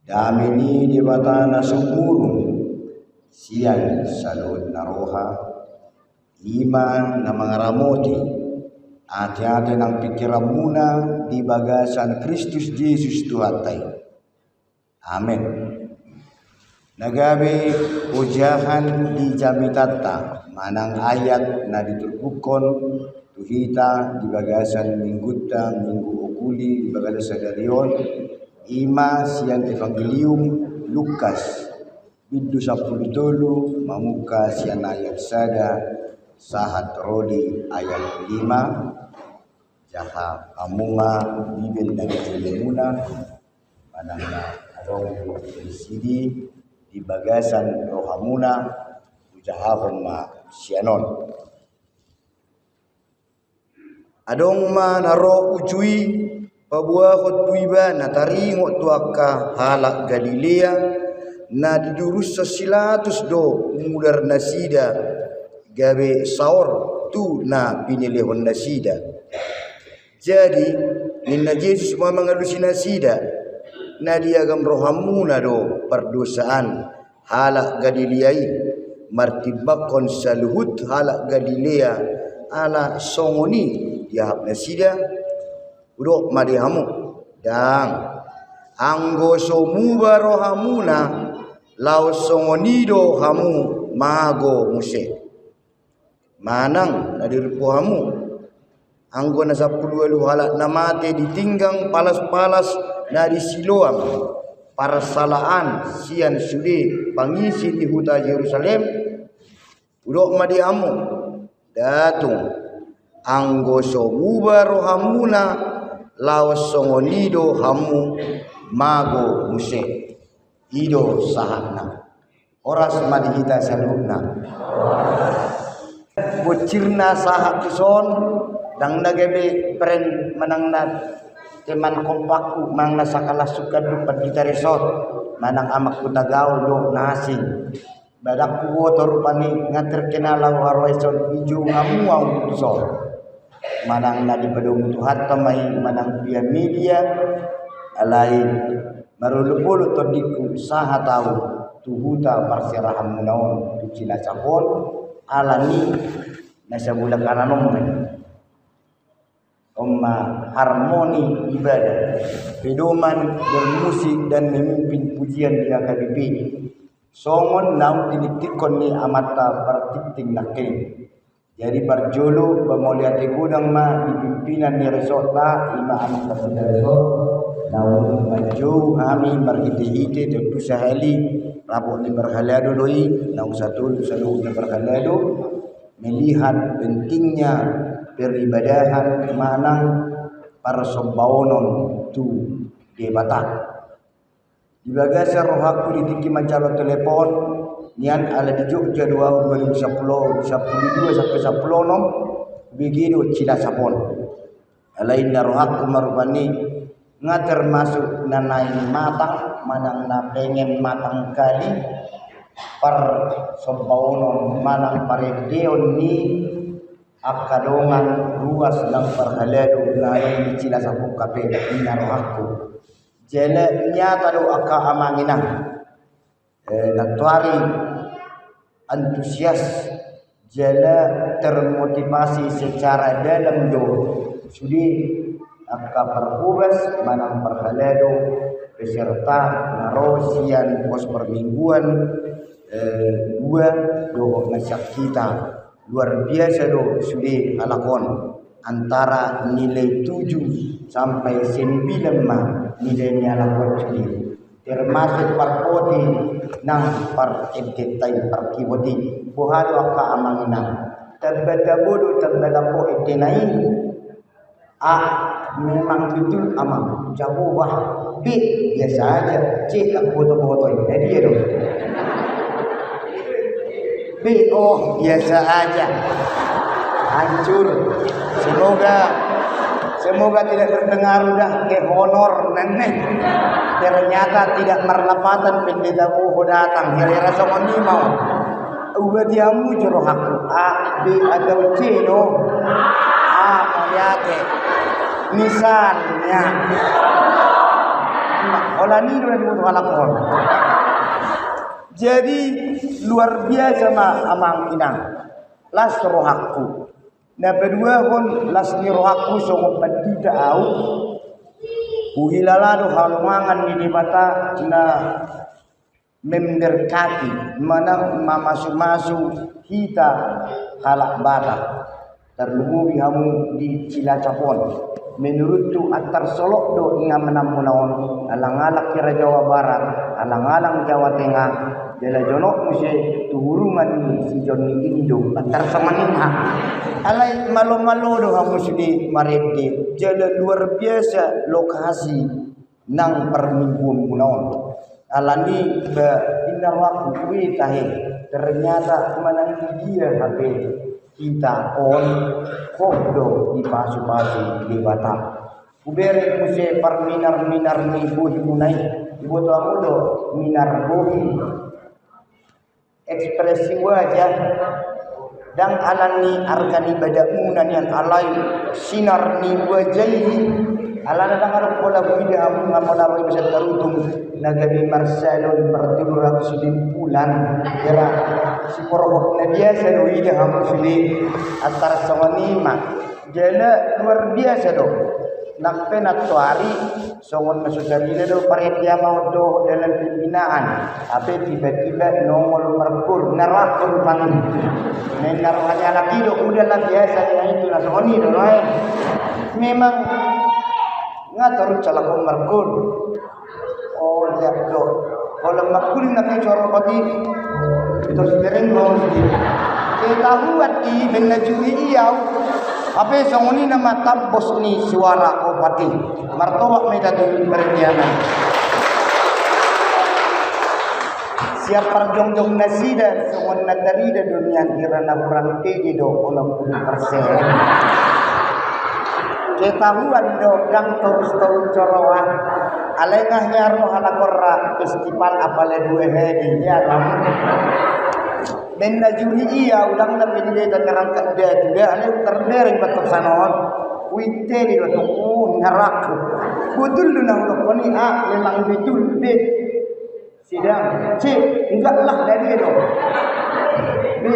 damini di batana sumurun sian salud naroha iman na mangaramoti ati-ati ng pikiran muna di bagasan Kristus Jesus Tuhatay. Amen. Nagabi ujahan di jamitata manang ayat na diturbukon tuhita di bagasan minggu okuli di bagasan sadarion ima siang evangelium Lukas bidu 10 mamuka siang ayat sada sahat rodi ayat 5 jaha amunga bibel dari jelemuna manangna arong sidi di bagasan rohamuna ujahahum ma sianon adong ma naro ujui pabuahot tuiba nataringo tuaka halak Galilea na didurus sasilatus do mudar nasida gawe saur tu na pinilihon nasida. Jadi ninna Yesus mengalusi nasida na diagam rohamuna do perdosaan halak Galilea martibakon saluhut halak Galilea ala songoni diahap nasida udok madihamu dang anggo somuba rohamuna lau songonido hamu mago muse manang nadirpo hamu anggo na 10 halak namate ditinggang palas-palas na disiloam para salaan sian sudi pangisi di huta Yerusalem udok madihamu datung anggo somuba rohamuna laos songonido hamu mago muse ido sahana oras madihita saluna bocirna sahat son dang nagabe pren manangna teman kompaku mangna sakala suka dupat kita resort manang amak kutagaw do nasing badak kuwotor pani ngater kenala warwaison iju ngamuang so manang na di padung tuhat tamay manang via media alai marulupulu todiku saha tahu tuhuta parsiraham munaon di Cina Sapon alani nasa bulan kananom harmoni ibadah pedoman bermusik dan memimpin pujian di AKBP songon nau diniktikon ni amata pertikting nakin. Jadi parjolo bamoliate gudang ma di pimpinan ni resort la ima anak kapita resort naun maju kami marhite-hite tentu sahali rapok ni berhalado doi naun satu ni berhalado melihat pentingnya peribadahan manang para sombaonon tu debata di bagasa rohaku ditiki mancalo telepon nian ala di Jogja 2010 12 sampai 10 nom begitu Cina Sapon alain rohaku marubani ngater masuk nanai matang manang na pengen matang kali par sombaonon manang paredeon ni akadongan ruas lang parhalado na di Cina Sapon kape ina rohaku jele nyata do aka amanginang natuari antusias jela termotivasi secara dalam do sudi aka perhubas manang perhalado peserta narosian pos permingguan dua do ngasak kita luar biasa do sudi alakon antara nilai 7 sampai 9 mah nilainya alakon sudi termasuk parpoti nang par entetai par kiboti buhalo aka amanginang tabadabodo tabadapo entenai memang betul amang jauh wah b biasa aja c aku foto-foto ini dia dong b oh biasa aja hancur semoga tidak terdengar udah ke honor nenek ternyata tidak merlepatan pendeta Boho datang hari rasa moni mau udah diamu joroh aku A B atau C no melihat misalnya Olah ni udah dibutuh halakon. Jadi luar biasa amang inang. Las rohaku. Nah kedua pun las ni rohaku songo padida au. Uhilalado halungangan di mata na memberkati mana mamasu-masu kita halak bata terlebih hamu di Cilacapon. Menurut tu antar solok do inga menamunaon alang-alang kira Jawa Barat, alang-alang Jawa Tengah, jala jonok muse tuhurungan si Joni Indo antar samaningha. Alai malo-malo do hamu sudi marede. Jala luar biasa lokasi nang permingguan munaon. Alani be inna waktu tahe ternyata menang dia HP kita on kodo di pasu-pasu di Batam. Ubere muse par minar ni buhi munai ibu tu amudo minar buhi ekspresi wajah dan alani argani badamunan yang alai sinar ni wajahi alana dangar pola buida amun ngamola roy bisa tarutung nagadi marsalon berdurang sudin bulan kira si porok na biasa do ida hamu sudi antara songonima jala luar biasa do nakpe natuari songon masusarina do paret dia mau do dalam pembinaan apa tiba-tiba nongol merkur narakun panin naruhanya lagi do udah lah biasa ya itu na songoni do memang ngatur calakon merkur. Oh lihat do kalau merkur nak coro pati itu sering ngomong sedih. Kita buat di menajui iau apa songoni nama tabos ni suara opati martobak medadul berdiana. Siap perjong-jong nasida songon nadarida dunia kirana kurang teji do 60%. Ketahuan do dang terus coroan alengahnya roh halakorra festival apale dua hedi ya lam menajuri iya ulang na pinide dan ngarangkat dia juga ale terdering betul sanon wite di betul ngarak betul lu nang lokoni memang betul be sidang cik enggak lah dari do be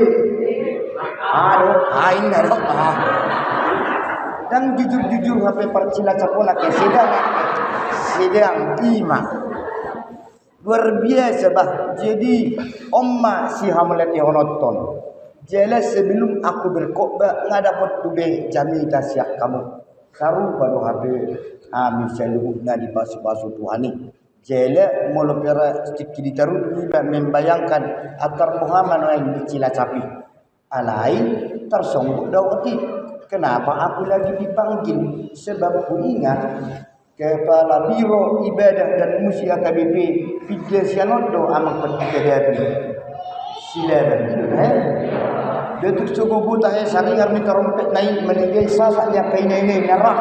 aduh aing dah dan jujur-jujur HP Cilacapon ke sedang ima luar biasa bah. Jadi omma si hamlet yang nonton jelas sebelum aku berkhotbah nggak dapat tube jamita siap kamu saru pada HP misalnya di pasu-pasu Tuhani jelas mula pera sedikit ditaruh juga membayangkan atar Muhammad yang di Cilacapi alai tersonggok dawati. Kenapa aku lagi dipanggil? Sebab ku ingat Kepala Biro Ibadah dan Musia KBP Fidel Sianodo amak pendidikan silaban Datuk Suku Buta saringar ni terompet naik meninggal sasaknya kainai nyarak.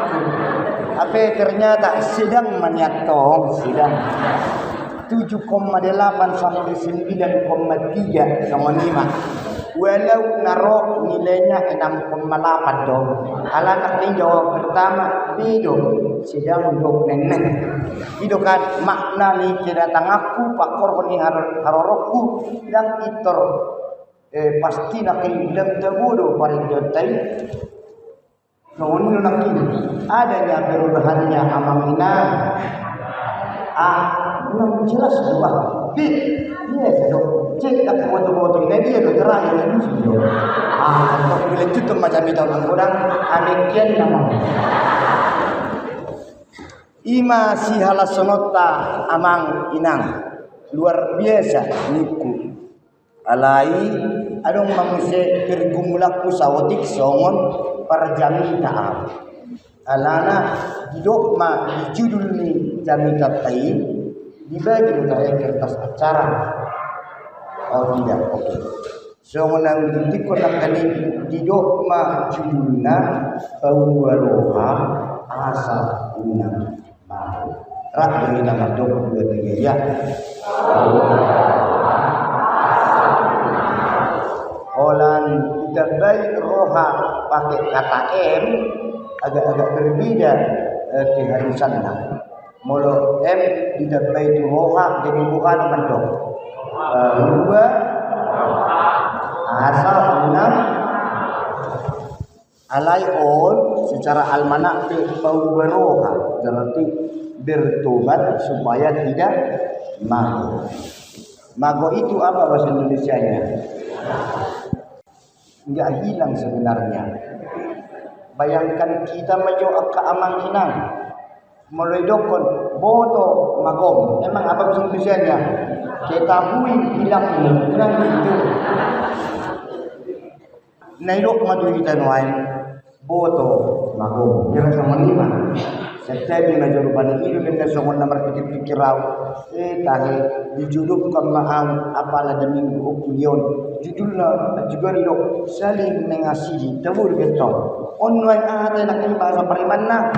Apa ternyata sedang menyatong sedang 7,8 sampai 9,3 sama 5. Walau narok nilainya 6,8 dong. Alat ini jawab pertama bido sedang untuk nenek. Bido kan makna ni kedatang aku pak korban harorokku dan itor pasti nak hilang terbodoh paling jotai. Namun nak adanya perubahannya amamina. Belum jelas juga. Yes, dok. Cek tak foto-foto ini dia do terang ya lucu. Kalau bila itu macam itu orang anekian nama. Ima si halasonota amang inang luar biasa niku. Alai adong mangse pergumulaku sawodik songon parjamita. Alana didok ma dijudul ni jamita tai dibagi dari kertas acara. Oh tidak, oke. So menang di kota kali didok ma judulna bawaloha asa unang mau. Rak dari nama dok 2 3 ya. Olan kita baik roha pakai kata M agak-agak berbeda keharusannya. Molo di Baitul Roha jadi bukan mendok. Dua asal enam alaion secara almanak bau beroha berarti bertobat supaya tidak mago. Mago itu apa bahasa Indonesianya? Enggak hilang sebenarnya. Bayangkan kita menjauh ke amanginan mulai dokon boto magom. Emang apa bahasa Indonesianya? Ketahui hilang hilang itu. Naidok madu kita nuain boto magom. Kira sama lima. Setiap lima jawaban itu dengan soal nomor pikir-pikir raw. Tahi dijudukkan mahal apalah demi opinion. Judulnya juga ridok saling mengasihi tabur betul. Online ada nak bahasa Parimana.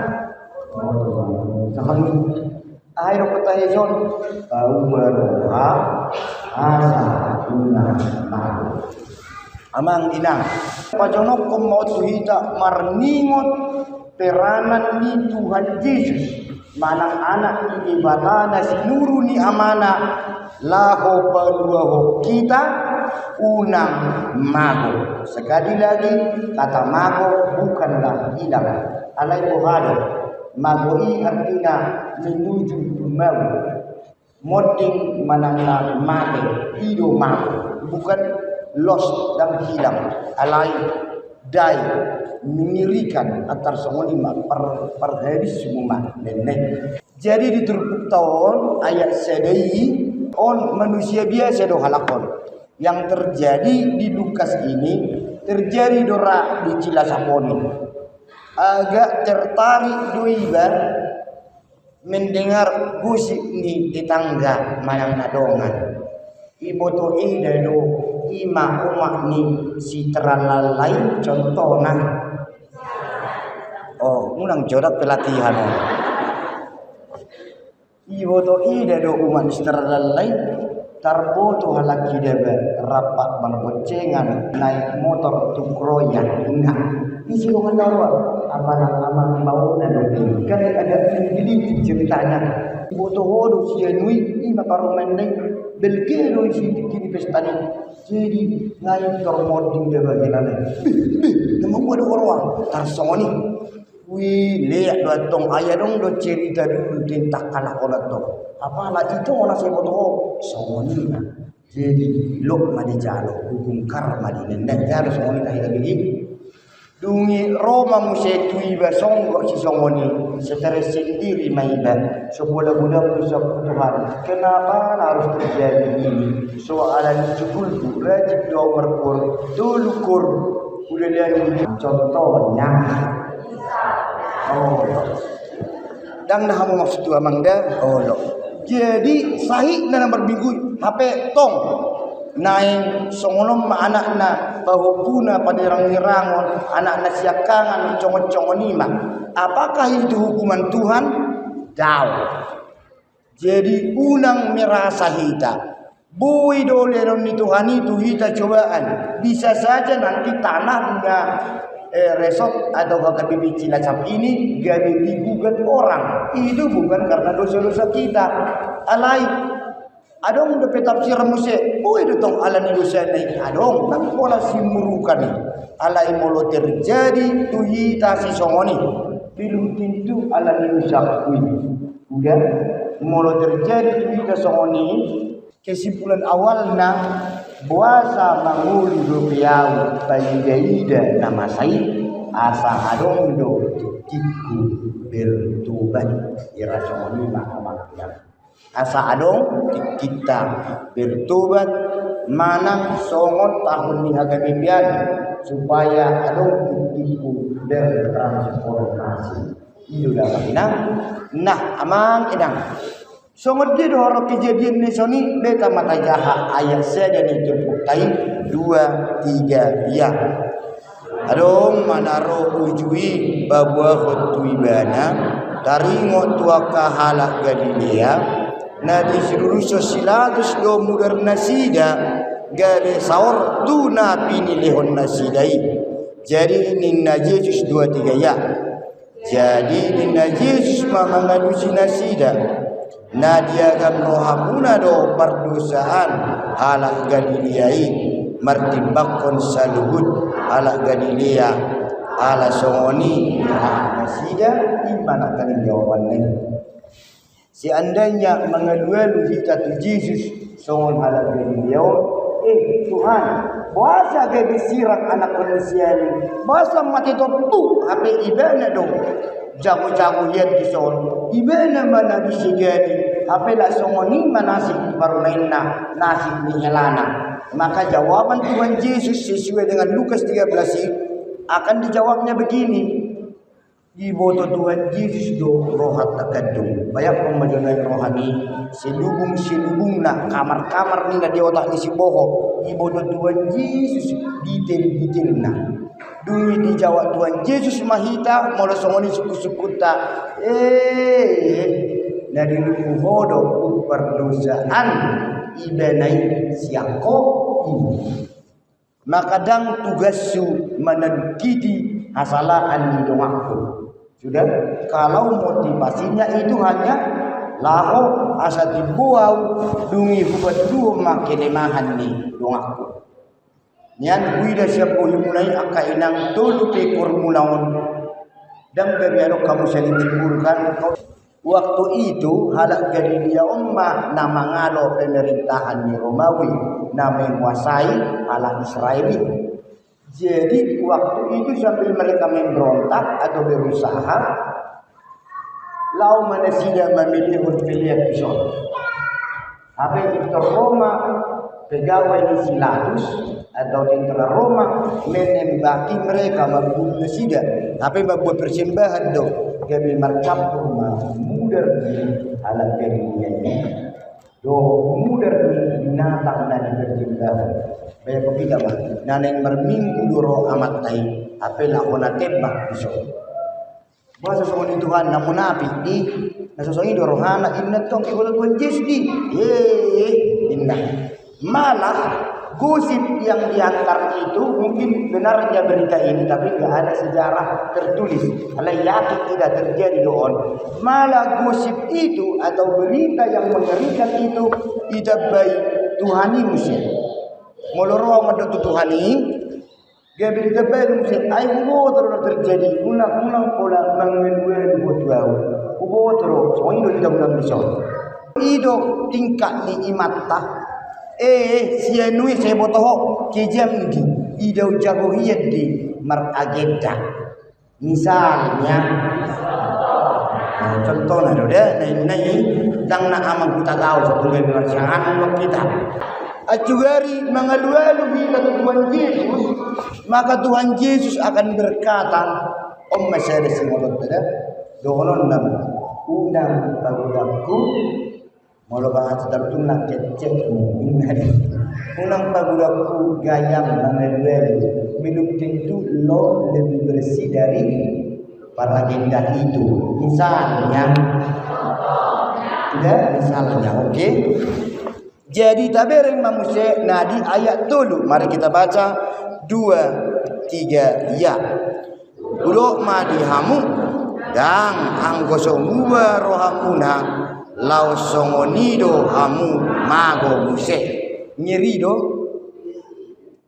Sakami air petahizon tahu beroha asa guna amang inang pajonok ko mau tuhita marningot peranan ni Tuhan Yesus manang anak ni batana sinuru ni amana laho paluaho kita unang mago. Sekali lagi kata mago bukanlah hilang alai bohado. Magoi artinya menuju mau. Moding manangna mati hidup mago bukan lost dan hilang alai dai mengirikan antar semua lima per hari semua nenek. Jadi di turut tahun ayat sedai on manusia biasa do halakon yang terjadi di Lukas ini terjadi dora di Cilasaponi. Agak tertarik duiba mendengar gusik ni tetangga manang nadongan. Ibu tu ida do ima umak ni si terlalai contohna. Oh, unang jodak pelatihan. Ibu tu ida do umak ni si terlalai tarbo tu halaki debe rapat berboncengan naik motor tukroyan ingat. Isi orang lawa apalah aman mau dan dobi kan ada jadi ceritanya boto hodo sia nui ima paromendeng belgero isi kini pestani jadi ngai tormoding de bagelane nemu ada orang tarsoni wi lihat datong ayah dong do cerita dulu tentang kalah olat to apalah itu orang saya boto soni jadi lok madi jalo hukum karma di nendang harus soni tak begini. Dungi Roma musetui basong kok si songoni secara sendiri maiba sebulan-bulan berusaha Tuhan. Kenapa harus terjadi ini? Soalan cukup rajib doa berkur dulukur udah lihat contohnya. Oh, dang dah mau maksud tu amang dah. Oh, jadi sahih dalam berbinggu HP tong naing songolom anak-anak pahukuna padirang-irangon anak-anak siakangan congon-congonima. Apakah itu hukuman Tuhan? Tahu. Jadi unang merasa hita bui doleron ni Tuhan itu hita cobaan. Bisa saja nanti tanahnya resort atau bahkan bibit Cilacap ini gabi digugat orang. Itu bukan karena dosa-dosa kita. Alai adong dapat tafsir musik, itu tong ala ni dosa naik adong, tapi pola simurukan ni, alai molo terjadi tuhita si songoni, belum tentu ala ni dosa kui, udah, molo terjadi tuhita songoni, kesimpulan awalnya puasa manguli rupiah bagi gaida nama saya, asa adong do tiku bertobat, ira songoni mahamaknya. Asa adong kita bertobat manang songon tahun ni hagabibian supaya adong tipu bertransformasi. Itu dah inang. Nah, amang inang. Songon dia dohoro kejadian ni soni beta mata jaha ayat saja ni terpukai 2, 3 ya. Adong manaro ujui babwa khutubana taringo tua kahala Galilea. Na di seluruh sosilatus do mudar nasida gade saur tuna pini lehon nasidai. Jadi ini Yesus 2-3 ya. Jadi dina Yesus mamangalusi nasida nadia gam rohamuna do perdosaan ala Galilei martibakon saluhud ala Galilea ala songoni nasida imana kali jawabannya. Seandainya mengalualu hikatu Yesus songon ala Galilea, Tuhan, bahasa gabi sirang anak manusia ini, bahasa mati tu, apa ibana dong, jago-jago hiat di son, ibana mana di segani, apa lah songoni manasik barunaina nasib nihelana. Maka jawaban Tuhan Yesus sesuai dengan Lukas 13 akan dijawabnya begini. Iboto Tuhan Yesus do rohat takadum. Banyak pemajuan rohani selubung nak kamar-kamar ni di otak ni si bohong. Iboto Tuhan Yesus detail nak. Dumi dijawab Tuhan Yesus mahita mula songoni suku-sukuta. Dari lupu hodo perdosaan ibanai siako ini. Maka dang tugassu menadukiti hasalaan di doaku. Sudah, kalau motivasinya itu hanya laho asa dibuau dungi buat dua makin lemahan ni doaku. Nian buida siapa yang mulai akan inang tolu tekor mulaun dan beberapa kamu saling timbulkan. Waktu itu halak Galilea ummah nama ngalo pemerintahan di Romawi nama menguasai halak Israeli. Jadi waktu itu sambil mereka memberontak atau berusaha, lau mana sida memilih pilihan pison. Apa itu Roma pegawai di Silatus atau tentara Roma menembaki mereka membunuh sida. Apa membuat persembahan do kami marcampur mudar di alat Galilea ini. Do mudar di binatang dan persembahan. Bayar kopi dah naneng berminggu duro amat tai apelah kona tembak iso bahasa songoni Tuhan namun nabi di nasosongi doro hana inna tong ikola Tuhan Yesus di inna malah gosip yang diantar itu mungkin benarnya berita ini tapi enggak ada sejarah tertulis alai yakin tidak terjadi doon malah gosip itu atau berita yang mengerikan itu tidak baik Tuhani musim moloro amat Tuhani dia berita baik musim ai hubo terus terjadi ulang pola mengeluarkan buat bau hubo terus soalnya tidak ulang bisa ido tingkat ni imata sianui saya botoh kejam di ido jago hiat di maragenda misalnya contohnya dah nai tang nak amang kita tahu satu dengan sangat kita acugari mengalu-alu bila Tuhan Yesus maka Tuhan Yesus akan berkata saya ada semolot tada dohonon nam undang pagudakku molo bahasa tertung nak cecekmu inari undang pagudakku gayam mengalu-alu belum tentu lo lebih bersih dari para agenda itu misalnya oke. Jadi tabereng manusia nadi ayat dulu. Mari kita baca 2, 3 ya. Ulo madihamu dan anggosongua rohamuna lau songonido hamu mago muse nyerido.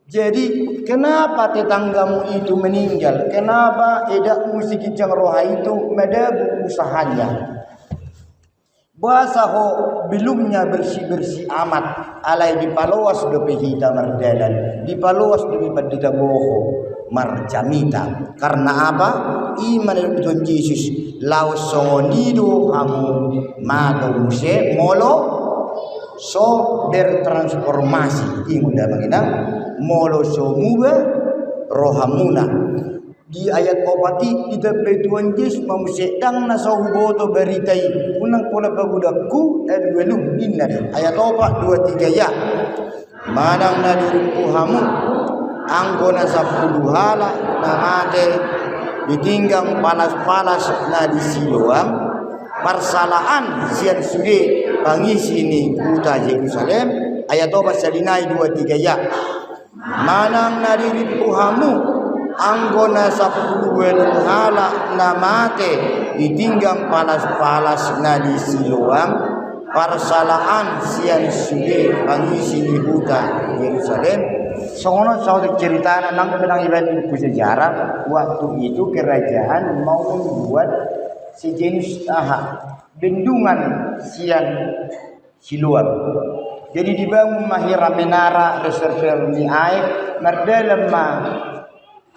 Jadi kenapa tetanggamu itu meninggal? Kenapa edak musik kincang roha itu medabu usahanya? Bahasa ho belumnya bersih-bersih amat alai dipaloas dope hita mardalan dipaloas dope padita boho marjamita karena apa iman Tuhan Yesus laos songonido hamu mago muse molo so bertransformasi inguda magina molo so muba rohamuna di ayat opati kita Tuhan Yesus mamusedang nasa huboto beritai unang pola pagudakku welum inna ayat opat 2-3 ya manang nadirumpuhamu anggo nasa puluhala namate ditinggang panas-panas na di Siloam persalahan sian sude pangisi ni kota Yerusalem ayat opat salinai 2-3 ya manang nadirumpuhamu anggona sapuluwen halak namate ditinggang palas-palas na di Siloam persalahan sian sude pangisi di hutan Yerusalem. Sono saudara cerita nang benang ibadah buku sejarah waktu itu kerajaan mau membuat sejenis bendungan sian Siloam. Jadi dibangun mahira menara reservoir ni air merdalam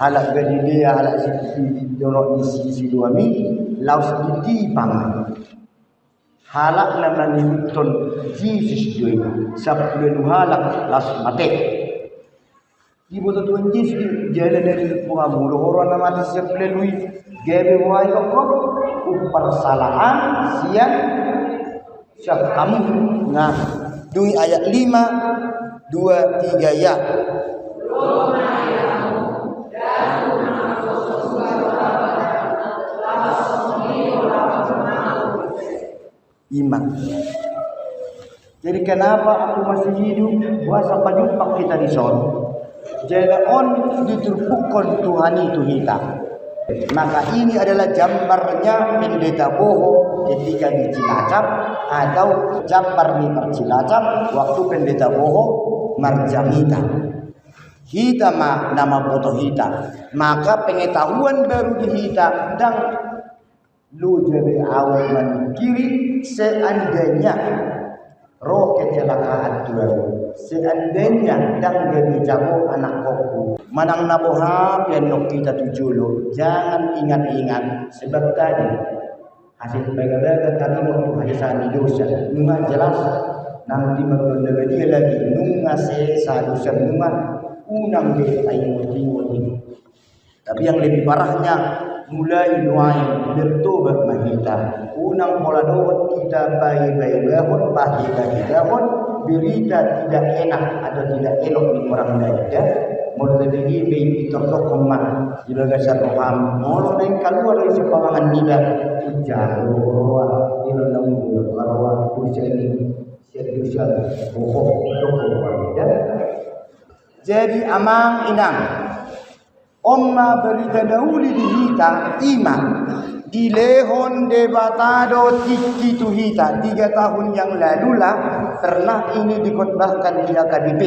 halak Galilea halak dorok di Siloami laus di pangan halak nama Newton Jesus doi sabtu halak las mate di boto tuan Jesus jalan dari pengamul orang nama disebut lui gebe wai kok persalahan siang siap kamu nah Dui ayat 5 2 3 ya. Iman. Jadi kenapa aku masih hidup? Buasa pajumpak kita di son. Jadi on diterpukkan Tuhan itu kita. Maka ini adalah gambarnya pendeta Boho ketika di Cilacap atau gambar di Cilacap waktu pendeta Boho Marjamita. Kita nama foto kita. Maka pengetahuan baru di kita dan lu jadi awal kiri seandainya roh kecelakaan Tuhan. Seandainya dan jadi jago anak koku manang naboha pian nok kita tujulo jangan ingat-ingat sebab tadi hasil baga-baga tadi waktu hadisan dosa nunga jelas nanti mengenai dia lagi nunga dosa nunga unang be ayo mati. Tapi yang lebih parahnya mulai nuai bertobat mahita unang pola doa kita bayi-bayi bahon bayi-bayi bahon berita tidak enak atau tidak elok di orang daya mulai dari bayi tertokong juga gasar roham mulai keluar dari sepamangan nida ujaroa ilang arawa ujani sedusan bohong dokong jadi amang inang Omma berita dahulu di hita iman di lehon debatado tiki tu hita 3 tahun yang lalu lah pernah ini dikotbahkan di AKBP.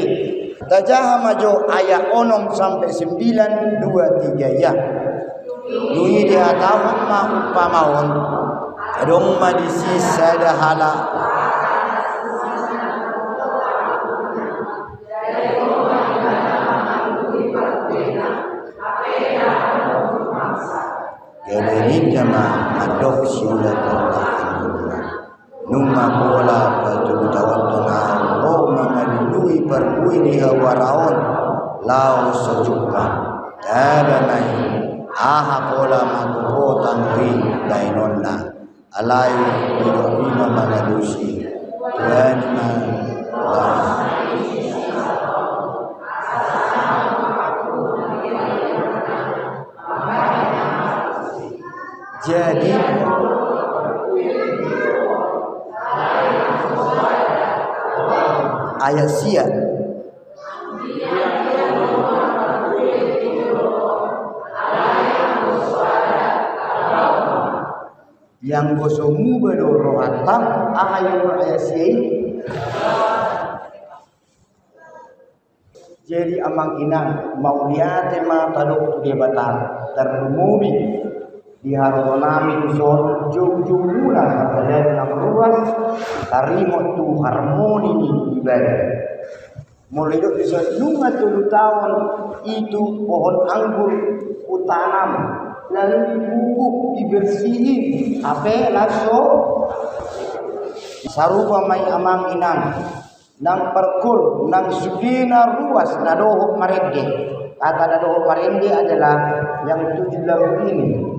Tajah majo ayat 6 sampai 9 2 3 ya. Dui dia tahun ma upamaon adong ma di sisa hala Galerin jama adok siulat Allah Numa pola patu tawatuna Lo mengadui perbuini hawaraon Lau sejuka Tada mai Aha pola makupo tangri Dainonna Alai Bidokima manadusi Tuhan Allah Jadi ayat sia yang gosomu bedoro hatam ayat sia jadi amang inang mau lihat tema taduk dia batal termumi di haronami usul jauh-jauh mula pada dalam ruas tarimo tu harmoni ni ibadah mulai itu bisa nunga 7 tahun itu pohon anggur utanam lalu dibubuk dibersihin apa laso sarupa mai amang inang nang perkur nang sudina ruas nadoho marende kata nadoho marende adalah yang 7 lalu ini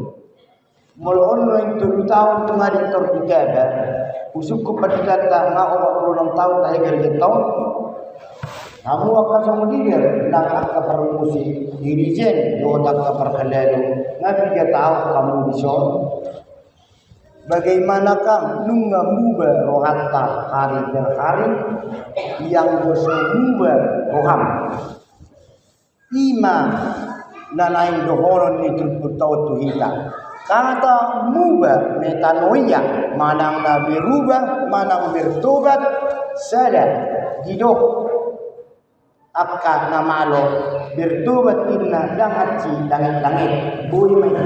Molon yang 7 tahun kemarin terjadi, usuk kepada tak ngau 46 tahun tak kerja tahun. Kamu akan sama dia, nak akan permusi dirijen, do tak perkelalu. Nabi dia tahu kamu bisa. Bagaimanakah nunga muba rohata hari per hari yang bosan muba roham. Ima nanaing dohoron ni turputau tuhita. Kata muba metanoia manang na berubah manang bertobat sada hidup akka namalo bertobat inna dangaci langit-langit bui mai.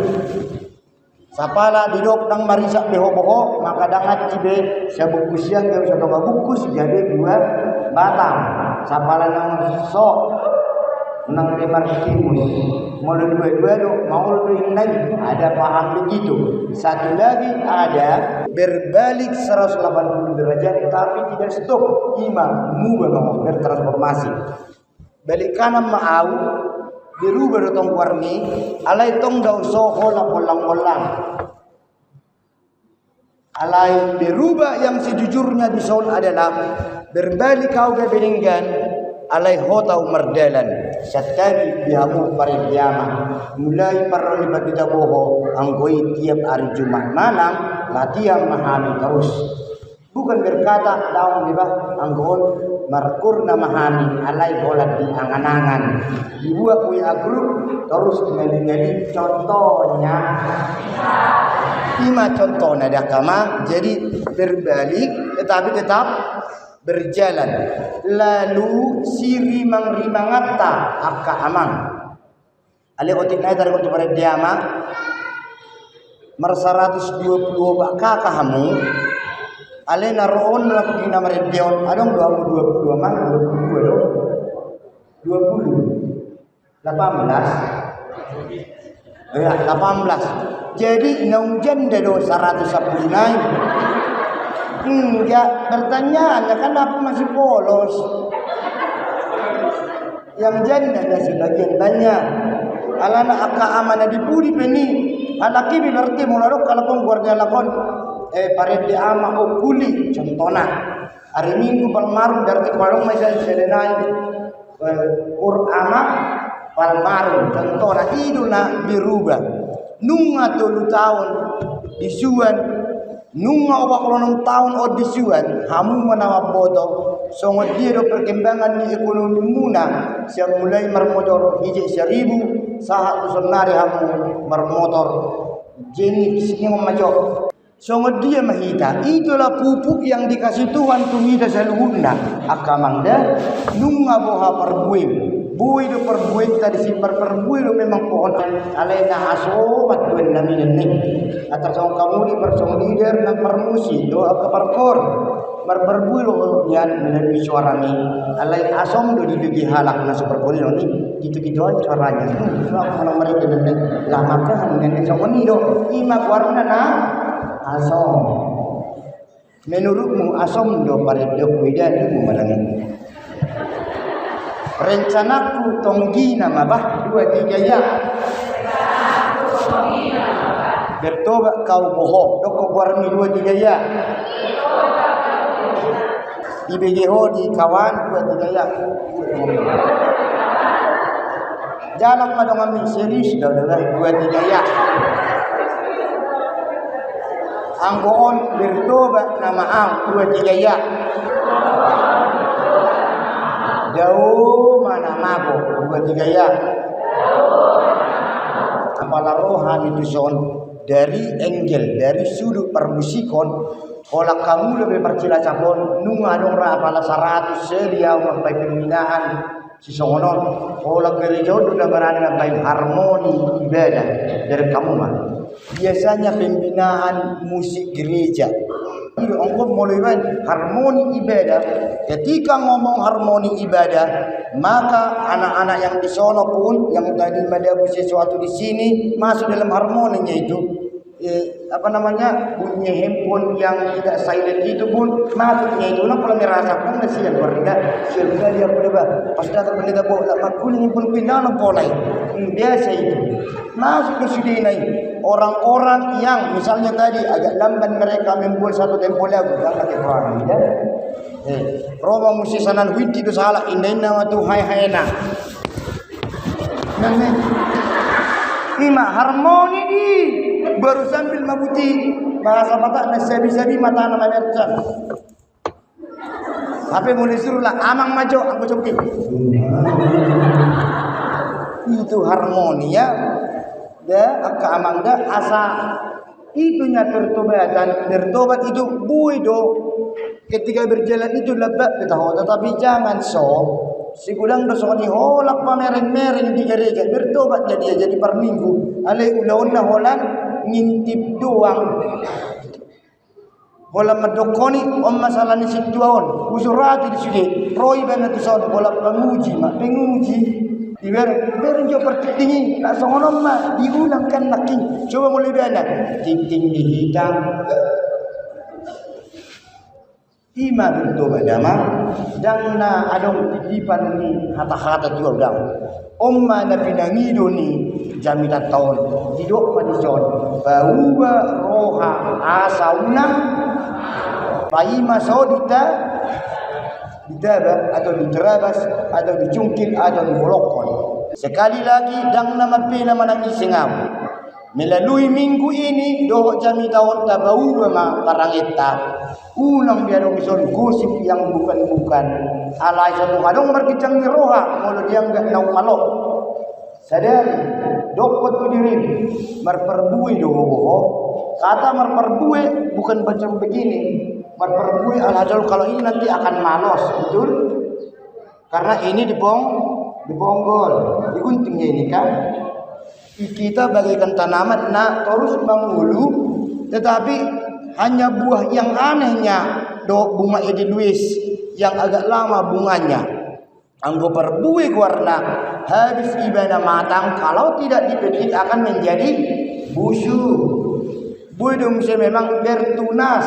Sapala didok nang marisak beho-boho maka dangat cibe sabukusian ke satu bukus jadi 2 batang. Sapala nang sok nang lemar timun mau dua-dua do mau lebih lagi ada paham begitu. Satu lagi ada berbalik 180 derajat tapi tidak stop imam mubah bertransformasi balik kanan mau berubah tong warni alai tong dau soho polang-polang alai berubah yang sejujurnya di soul adalah berbalik kau ke beninggan alai hotau merdalan satari bihamu paridyama mulai parlibat kita boho anggoi tiap hari Jumat malam latihan memahami terus bukan berkata daun dibah anggon markurna mahami alai bolat di angan-angan dibuat kuya grup terus ngali-ngali contohnya lima contoh nada kama jadi berbalik tetapi tetap berjalan lalu siri mangrimangata akka amang ale otik naik dari untuk pada diama mer 120 baka kamu ale naroon lagi nama redion adong 22 mang 22 dong 20 18 ya 18 jadi naujan dado 110 naik enggak pertanyaan kan aku masih polos yang janda ada sebagian banyak alana akka amana dipudi peni alaki bilarti mularok kalau pun keluarga lakon pared di ama okuli contohna hari minggu palmarum dari kepalong masih sedenai Qur'ana palmarum contohna iduna dirubah nunga 3 tahun disuan nunga 86 tahun disuan hamu menawa bodoh songo dia do perkembangan ni ekonomi muna siang mulai mermotor hiji 1000 sahat usunari hamu mermotor jenis sini memajok songo dia mahita itulah pupuk yang dikasih Tuhan tumida seluhurna akamangda nunga boha perbuim bui do perbuim tadi si perbuim do memang pohon alaina aso matuan namin ning atar song kamu di persong leader na permusi do ka perkor berbuih lo yan melalui suara ni alai asom do di halak na super boleh ni gitu-gituan suaranya kalau mereka dengan lama kan dengan song ni do ima warna na asom menurutmu asom do paredo kuidan mu malangi rencanaku tonggi nama bah 2 3 ya bertobat kau bohong doko warni 2 3 ya di BGO di kawan 2 3 ya jalan madong kami serius dah 2 3 ya anggoon bertobat nama am 2 3 ya jauh mana mabuk 2 3 ya apalah rohani itu son dari angel dari sudut permusikon kalau kamu lebih percila cabon nunga dong ra apalah 100 selia sampai pembinaan si songonon kalau gereja udah berani sampai harmoni ibadah dari kamu mah biasanya pembinaan musik gereja itu engkau mulai harmoni ibadah. Ketika ngomong harmoni ibadah, maka anak-anak yang di sono pun yang tadi madabu sesuatu di sini masuk dalam harmoninya itu. Bunyi handphone yang tidak silent itu pun masuknya itu. Nah kalau merasakan nasihat warga, siapa dia berdebat. Pas datang pendeta bola makuling pun pindah polai. Biasa itu. Masuk ke sudinai. Orang-orang yang misalnya tadi agak lamban mereka membuat satu tempo lagu dah pakai orang ya. Roma musisanan witi itu salah indaina watu hai na. Ima harmoni di baru sambil mabuti bahasa mata nasabi-sabi mata nama mercan. Tapi mulai suruhlah amang majo aku coba. itu harmoni ya. Amang asa itunya bertobat itu buido ketika berjalan itu lebak ketahu, tetapi jangan sigulang dosa ni holak pamereng-mereng di gereja bertobat jadi per minggu ale ulauna holan ngintip doang hola medokoni masalah ni situaon usurati di sini roi banget di sana hola penguji Iber jo pertinggi tak songonom mah diulangkan lagi coba mulai bana ting dihidang ima bertobat dama dan na adong titipan ni hata-hata juga dang omma na pinangido ni jaminan tahun hidup madison bauba roha asauna paima sodita ditaba atau diterabas atau dicungkil atau dibolokkan. Sekali lagi dang nama pena manangisingam melalui minggu ini doh jami tahun tabau ma parangeta ulang biadong ison gosip yang bukan alai satu adong berkicang roha mulu dia enggak nau malok sadari dokot kudirin merperbui doho kata merperbui bukan macam begini berperbui alhajal kalau ini nanti akan malos betul karena ini dibonggol diguntingnya ini kan kita bagaikan tanaman terus menghulu tetapi hanya buah yang anehnya bunga edelweiss yang agak lama bunganya anggo perbui warna habis ibadah matang kalau tidak dipetik akan menjadi busuk budung memang bertunas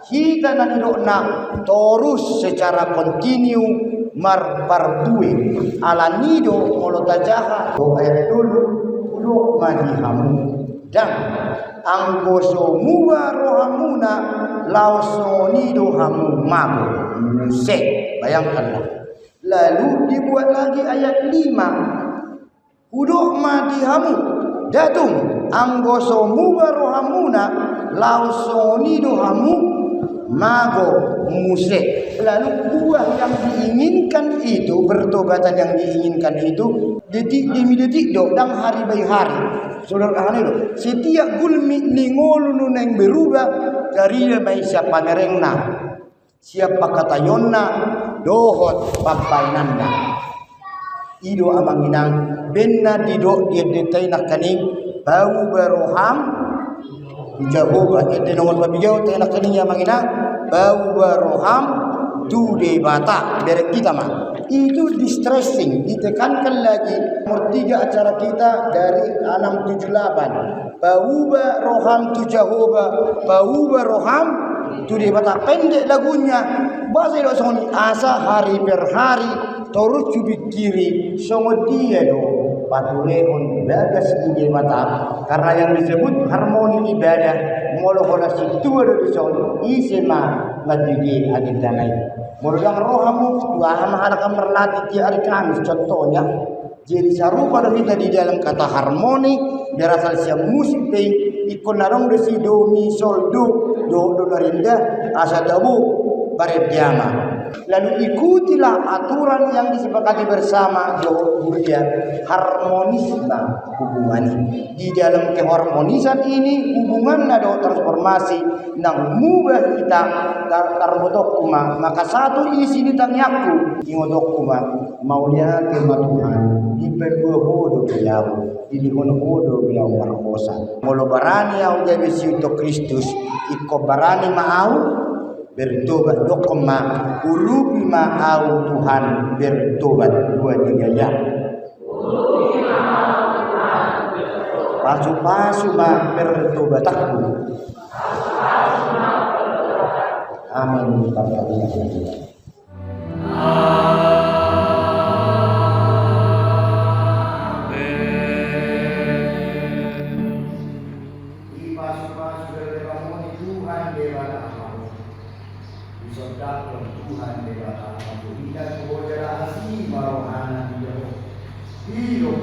kita nanidokna terus secara kontinu marparbue ala nido molota jaha do ayat dulu ulo madihamu dan anggoso muwa rohamuna lauso nido hamu mabu se bayangkanlah lalu dibuat lagi ayat 5 ulo madihamu datung anggoso muwa rohamuna lauso nido hamu mago musik lalu buah yang diinginkan itu bertobatan yang diinginkan itu detik demi detik dan hari by hari saudara lo setiap gulmi ningolu neng berubah dari may siapa merengna siapa katayonna dohot papainanda ido amanginang benna dido dia detai nak kaning bau beroham Jehovah ete nongol babijau tena keninya mangina bau baroham tu de bata berek kita mah itu distressing ditekankan lagi nomor 3 acara kita dari 678 bau baroham tu Jehovah bau baroham tu de bata pendek lagunya bahasa lo soni asa hari per hari terus cubit kiri songo dia do patulehon bagas ide mata karena yang disebut harmoni ibadah molohola situ ada di sono isema ngadigi adindanai mordang rohamu waham haraka merlati di hari Kamis contohnya jadi sarupa kita di dalam kata harmoni berasal siap musik pe ikon narong desi do mi sol do narinda asa dabu barediama lalu ikutilah aturan yang disepakati bersama dia harmonisme hubungan di dalam keharmonisan ini hubungan ada transformasi nang mubah kita tarbotok kuma maka satu isi ditangyaku ingotok kuma maunya tema Tuhan di berdua hodo beliau di hodo beliau markosa molo barani au jadi siuto Kristus iko barani mau bertobat dokma ulubi ma'au Tuhan bertobat 2-3 ya pasu-pasu ma bertobat aku amin Tuhan dewata, tidak kebojaran asli marohana dia, hidup